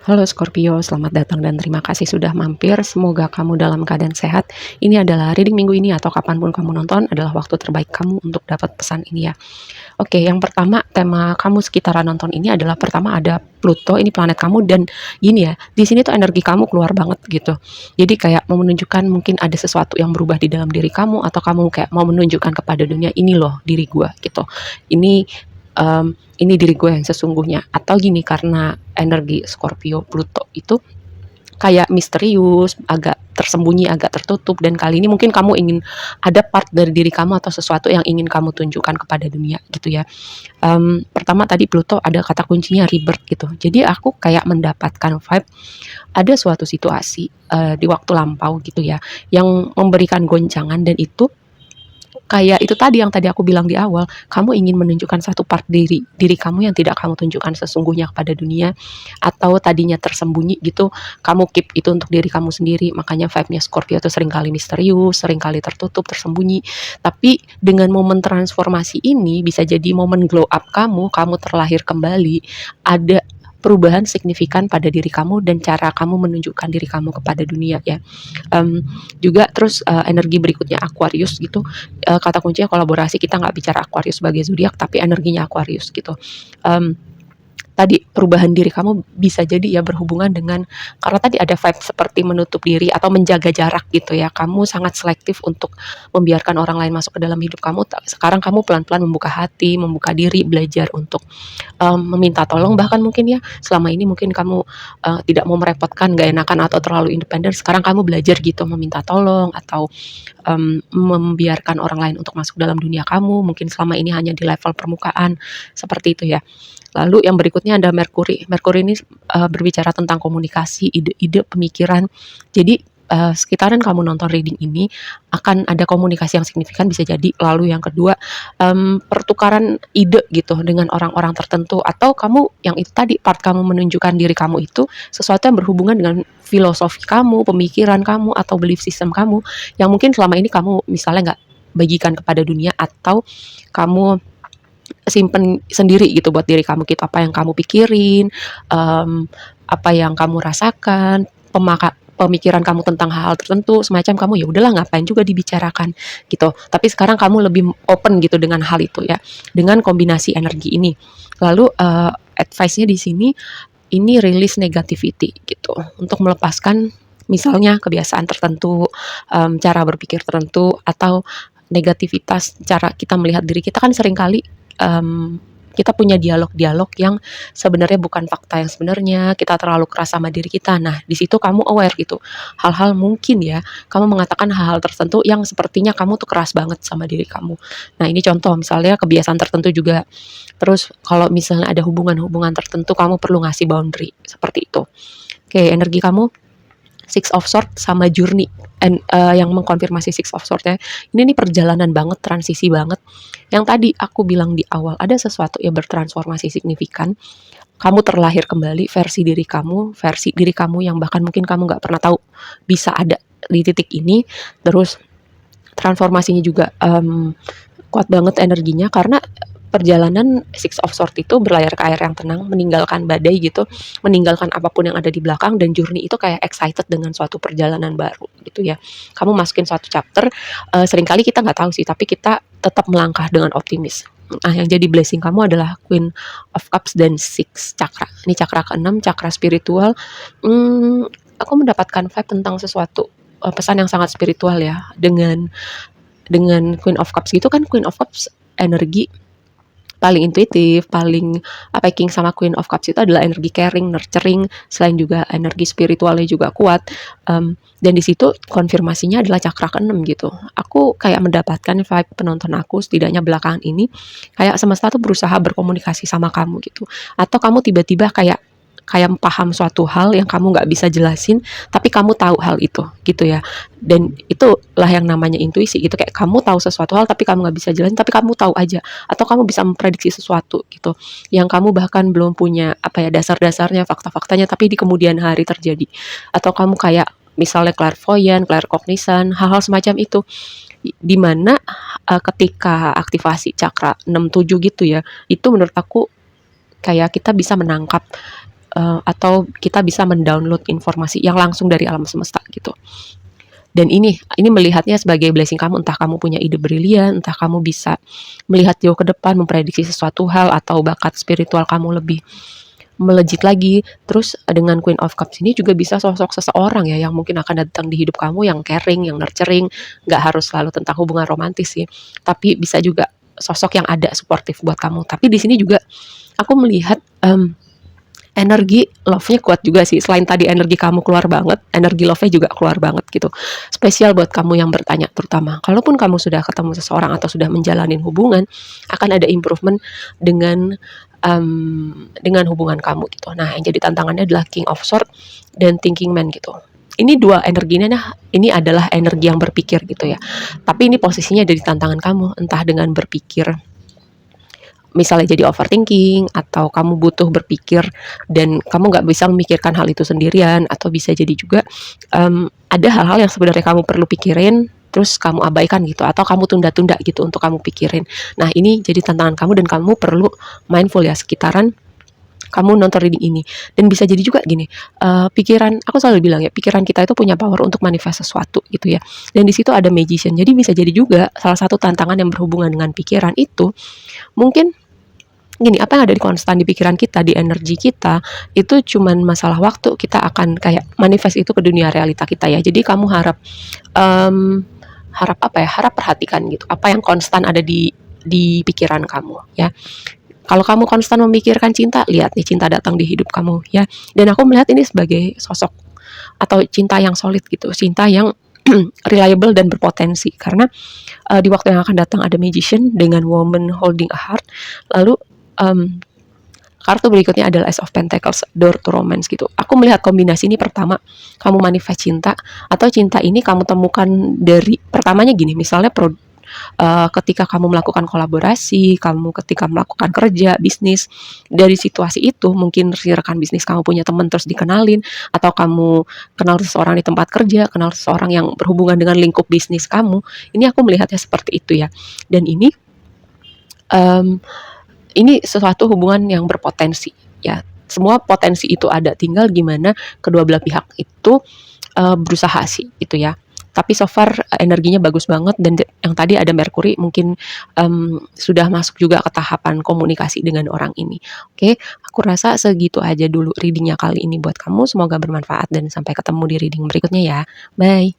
Halo Scorpio, selamat datang dan terima kasih sudah mampir. Semoga kamu dalam keadaan sehat. Ini adalah reading minggu ini atau kapanpun kamu nonton adalah waktu terbaik kamu untuk dapat pesan ini ya. Oke, yang pertama tema kamu sekitaran nonton ini adalah pertama ada Pluto, ini planet kamu dan gini ya, di sini tuh energi kamu keluar banget gitu. Jadi kayak mau menunjukkan mungkin ada sesuatu yang berubah di dalam diri kamu atau kamu kayak mau menunjukkan kepada dunia ini loh diri gua gitu. Ini ini diri gue yang sesungguhnya atau gini karena energi Scorpio Pluto itu kayak misterius, agak tersembunyi, agak tertutup dan kali ini mungkin kamu ingin ada part dari diri kamu atau sesuatu yang ingin kamu tunjukkan kepada dunia gitu ya. Pertama tadi Pluto ada kata kuncinya rebirth gitu. Jadi aku kayak mendapatkan vibe ada suatu situasi di waktu lampau gitu ya yang memberikan goncangan dan itu kayak itu tadi yang tadi aku bilang di awal, kamu ingin menunjukkan satu part diri diri kamu yang tidak kamu tunjukkan sesungguhnya kepada dunia, atau tadinya tersembunyi gitu, kamu keep itu untuk diri kamu sendiri. Makanya vibe-nya Scorpio itu seringkali misterius, seringkali tertutup, tersembunyi. Tapi dengan momen transformasi ini bisa jadi momen glow up kamu terlahir kembali, ada perubahan signifikan pada diri kamu dan cara kamu menunjukkan diri kamu kepada dunia ya. Um, Juga terus energi berikutnya Aquarius gitu, kata kuncinya kolaborasi. Kita nggak bicara Aquarius sebagai zodiak tapi energinya Aquarius gitu. um, Tadi perubahan diri kamu bisa jadi ya berhubungan dengan karena tadi ada vibe seperti menutup diri atau menjaga jarak gitu ya. Kamu sangat selektif untuk membiarkan orang lain masuk ke dalam hidup kamu. Sekarang kamu pelan-pelan membuka hati, membuka diri, belajar untuk meminta tolong. Bahkan mungkin ya selama ini mungkin kamu tidak mau merepotkan, gak enakan atau terlalu independen. Sekarang kamu belajar gitu meminta tolong atau membiarkan orang lain untuk masuk dalam dunia kamu. Mungkin selama ini hanya di level permukaan seperti itu ya. Lalu yang berikutnya ada Merkuri. Merkuri ini berbicara tentang komunikasi, ide-ide, pemikiran. Jadi sekitaran kamu nonton reading ini akan ada komunikasi yang signifikan bisa jadi. Lalu yang kedua pertukaran ide gitu dengan orang-orang tertentu atau kamu yang itu tadi part kamu menunjukkan diri kamu itu sesuatu yang berhubungan dengan filosofi kamu, pemikiran kamu atau belief system kamu yang mungkin selama ini kamu misalnya nggak bagikan kepada dunia atau kamu simpen sendiri gitu buat diri kamu gitu, apa yang kamu pikirin, apa yang kamu rasakan, pemikiran kamu tentang hal-hal tertentu semacam kamu ya udahlah ngapain juga dibicarakan gitu. Tapi sekarang kamu lebih open gitu dengan hal itu ya, dengan kombinasi energi ini. Lalu advice-nya di sini ini release negativity gitu untuk melepaskan misalnya kebiasaan tertentu, cara berpikir tertentu atau negativitas cara kita melihat diri kita kan seringkali kita punya dialog-dialog yang sebenarnya bukan fakta yang sebenarnya, kita terlalu keras sama diri kita. Nah, di situ kamu aware gitu. Hal-hal mungkin ya, kamu mengatakan hal-hal tertentu yang sepertinya kamu tuh keras banget sama diri kamu. Nah, ini contoh misalnya kebiasaan tertentu juga. Terus kalau misalnya ada hubungan-hubungan tertentu kamu perlu ngasih boundary seperti itu. Oke, energi kamu Six of Swords sama Journey yang mengkonfirmasi Six of Swords ya. Ini nih perjalanan banget, transisi banget. Yang tadi aku bilang di awal, ada sesuatu yang bertransformasi signifikan. Kamu terlahir kembali versi diri kamu yang bahkan mungkin kamu nggak pernah tahu bisa ada di titik ini. Terus transformasinya juga kuat banget energinya karena perjalanan Six of Swords itu berlayar ke air yang tenang, meninggalkan badai gitu, meninggalkan apapun yang ada di belakang dan Journey itu kayak excited dengan suatu perjalanan baru gitu ya. Kamu masukin suatu chapter, seringkali kita nggak tahu sih, tapi kita tetap melangkah dengan optimis. Nah, yang jadi blessing kamu adalah Queen of Cups dan Six Chakra. Ini chakra ke-6, chakra spiritual. Aku mendapatkan vibe tentang sesuatu pesan yang sangat spiritual ya dengan Queen of Cups gitu kan. Queen of Cups energi paling intuitif, paling packing sama Queen of Cups itu adalah energi caring, nurturing, selain juga energi spiritualnya juga kuat. Dan di situ konfirmasinya adalah chakra ke-6 gitu. Aku kayak mendapatkan vibe penonton aku setidaknya belakangan ini kayak semesta tuh berusaha berkomunikasi sama kamu gitu. Atau kamu tiba-tiba kayak kayak paham suatu hal yang kamu nggak bisa jelasin, tapi kamu tahu hal itu gitu ya. Dan itulah yang namanya intuisi gitu, kayak kamu tahu sesuatu hal tapi kamu nggak bisa jelasin, tapi kamu tahu aja atau kamu bisa memprediksi sesuatu gitu yang kamu bahkan belum punya apa ya dasar-dasarnya, fakta-faktanya, tapi di kemudian hari terjadi. Atau kamu kayak misalnya clairvoyant, claircognizant, hal-hal semacam itu di mana ketika aktivasi chakra 6 7 gitu ya, itu menurut aku kayak kita bisa menangkap atau kita bisa mendownload informasi yang langsung dari alam semesta gitu. Dan ini melihatnya sebagai blessing kamu, entah kamu punya ide brilian, entah kamu bisa melihat jauh ke depan, memprediksi sesuatu hal, atau bakat spiritual kamu lebih melejit lagi. Terus dengan Queen of Cups ini juga bisa sosok seseorang ya yang mungkin akan datang di hidup kamu yang caring, yang nurturing, nggak harus selalu tentang hubungan romantis sih, tapi bisa juga sosok yang ada suportif buat kamu. Tapi di sini juga aku melihat energi love-nya kuat juga sih. Selain tadi energi kamu keluar banget, energi love-nya juga keluar banget gitu. Spesial buat kamu yang bertanya terutama. Kalaupun kamu sudah ketemu seseorang atau sudah menjalani hubungan, akan ada improvement dengan hubungan kamu gitu. Nah, yang jadi tantangannya adalah King of Swords dan Thinking Man gitu. Ini dua energinya, nah ini adalah energi yang berpikir gitu ya. Tapi ini posisinya dari tantangan kamu, entah dengan berpikir misalnya jadi overthinking, atau kamu butuh berpikir dan kamu nggak bisa memikirkan hal itu sendirian, atau bisa jadi juga ada hal-hal yang sebenarnya kamu perlu pikirin terus kamu abaikan gitu, atau kamu tunda-tunda gitu untuk kamu pikirin. Nah, ini jadi tantangan kamu dan kamu perlu mindful ya sekitaran kamu nonton reading ini. Dan bisa jadi juga gini, pikiran, aku selalu bilang ya, pikiran kita itu punya power untuk manifest sesuatu gitu ya. Dan di situ ada magician. Jadi bisa jadi juga salah satu tantangan yang berhubungan dengan pikiran itu mungkin gini, apa yang ada di konstan di pikiran kita, di energi kita, itu cuman masalah waktu, kita akan kayak manifest itu ke dunia realita kita ya. Jadi kamu harap perhatikan gitu, apa yang konstan ada di pikiran kamu ya. Kalau kamu konstan memikirkan cinta, lihat nih cinta datang di hidup kamu ya. Dan aku melihat ini sebagai sosok atau cinta yang solid gitu, cinta yang reliable dan berpotensi, karena di waktu yang akan datang ada magician dengan woman holding a heart. Lalu kartu berikutnya adalah Ace of Pentacles, door to romance gitu. Aku melihat kombinasi ini, pertama kamu manifest cinta, atau cinta ini kamu temukan dari pertamanya gini, misalnya ketika kamu melakukan kolaborasi, kamu ketika melakukan kerja, bisnis, dari situasi itu mungkin rekan bisnis kamu punya teman terus dikenalin, atau kamu kenal seseorang di tempat kerja, kenal seseorang yang berhubungan dengan lingkup bisnis kamu. Ini aku melihatnya seperti itu ya. Dan ini sesuatu hubungan yang berpotensi ya. Semua potensi itu ada, tinggal gimana kedua belah pihak itu berusaha sih itu ya. Tapi so far energinya bagus banget, dan yang tadi ada Mercury mungkin sudah masuk juga ke tahapan komunikasi dengan orang ini. Oke, aku rasa segitu aja dulu readingnya kali ini buat kamu. Semoga bermanfaat dan sampai ketemu di reading berikutnya ya. Bye.